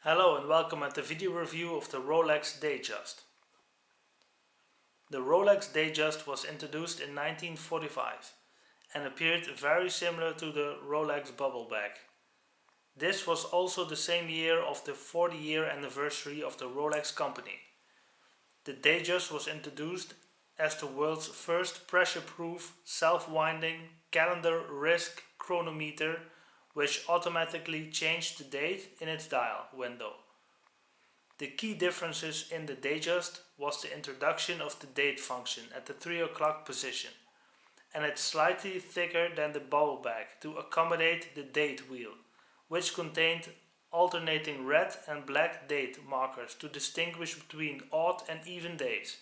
Hello and welcome at the video review of the Rolex Datejust. The Rolex Datejust was introduced in 1945 and appeared very similar to the Rolex bubble bag. This was also the same year of the 40-year anniversary of the Rolex company. The Datejust was introduced as the world's first pressure-proof, self-winding calendar wrist chronometer which automatically changed the date in its dial window. The key differences in the Datejust was the introduction of the date function at the 3 o'clock position, and it's slightly thicker than the bubble bag to accommodate the date wheel, which contained alternating red and black date markers to distinguish between odd and even days.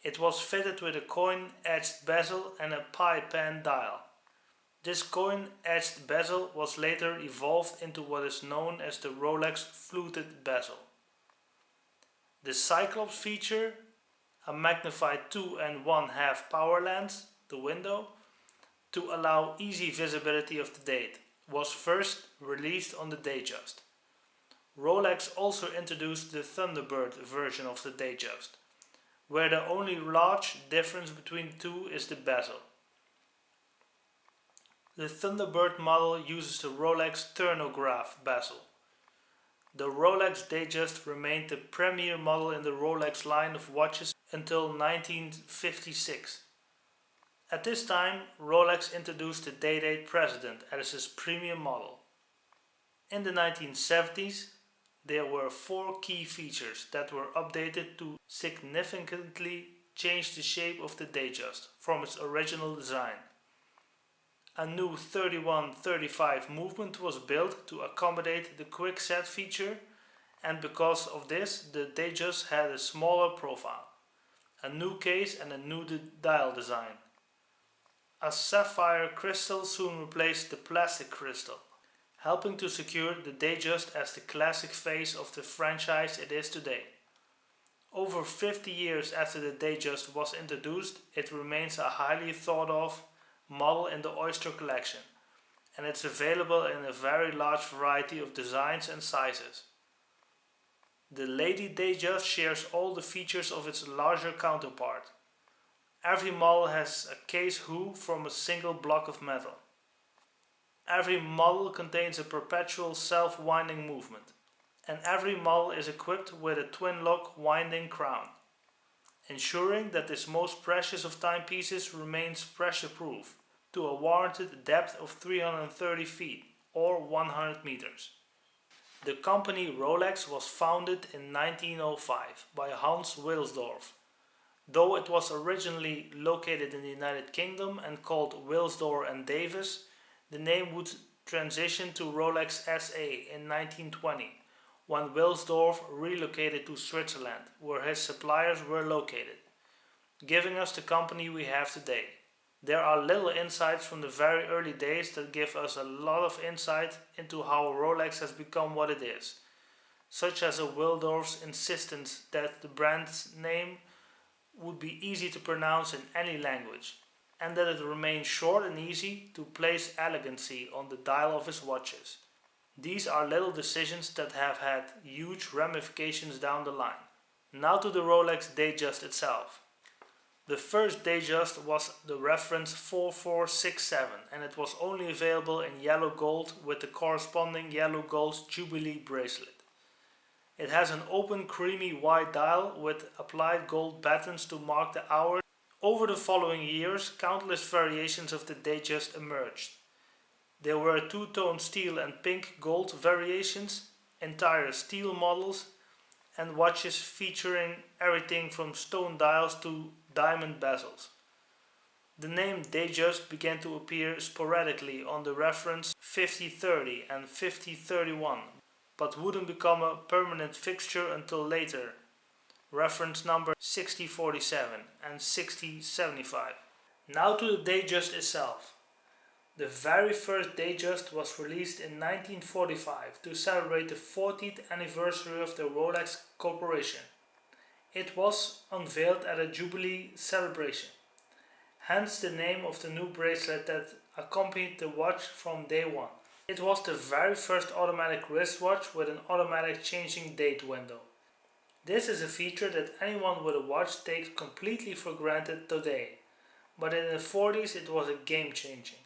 It was fitted with a coin-edged bezel and a pie pan dial. This coin-edged bezel was later evolved into what is known as the Rolex fluted bezel. The Cyclops feature, a magnified 2 1/2 power lens, the window, to allow easy visibility of the date, was first released on the Datejust. Rolex also introduced the Thunderbird version of the Datejust, where the only large difference between the two is the bezel. The Thunderbird model uses the Rolex Thermograph bezel. The Rolex Datejust remained the premier model in the Rolex line of watches until 1956. At this time, Rolex introduced the Day-Date President as its premium model. In the 1970s, there were 4 key features that were updated to significantly change the shape of the Datejust from its original design. A new 31-35 movement was built to accommodate the quick set feature, and because of this the Datejust had a smaller profile, a new case and a new dial design. A sapphire crystal soon replaced the plastic crystal, helping to secure the Datejust as the classic face of the franchise it is today. Over 50 years after the Datejust was introduced, it remains a highly thought of model in the Oyster collection, and it's available in a very large variety of designs and sizes. The Lady Datejust shares all the features of its larger counterpart. Every model has a case hoop from a single block of metal. Every model contains a perpetual self-winding movement, and every model is equipped with a twin-lock winding crown, ensuring that this most precious of timepieces remains pressure-proof to a warranted depth of 330 feet or 100 meters. The company Rolex was founded in 1905 by Hans Wilsdorf. Though it was originally located in the United Kingdom and called Wilsdorf and Davis, the name would transition to Rolex SA in 1920 when Wilsdorf relocated to Switzerland, where his suppliers were located, giving us the company we have today. There are little insights from the very early days that give us a lot of insight into how Rolex has become what it is, such as a Wilsdorf's insistence that the brand's name would be easy to pronounce in any language, and that it remains short and easy to place elegancy on the dial of his watches. These are little decisions that have had huge ramifications down the line. Now to the Rolex Datejust itself. The first Datejust was the reference 4467, and it was only available in yellow gold with the corresponding yellow gold Jubilee bracelet. It has an open creamy white dial with applied gold buttons to mark the hours. Over the following years, countless variations of the Datejust emerged. There were two-tone steel and pink gold variations, entire steel models, and watches featuring everything from stone dials to diamond bezels. The name Datejust began to appear sporadically on the reference 5030 and 5031, but wouldn't become a permanent fixture until later, reference number 6047 and 6075. Now to the Datejust itself. The very first Datejust was released in 1945 to celebrate the 40th anniversary of the Rolex Corporation. It was unveiled at a Jubilee celebration, hence the name of the new bracelet that accompanied the watch from day one. It was the very first automatic wristwatch with an automatic changing date window. This is a feature that anyone with a watch takes completely for granted today, but in the 40s it was a game changing.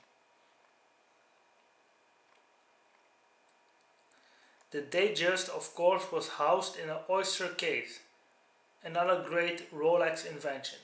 The Datejust, of course, was housed in an oyster case, another great Rolex invention.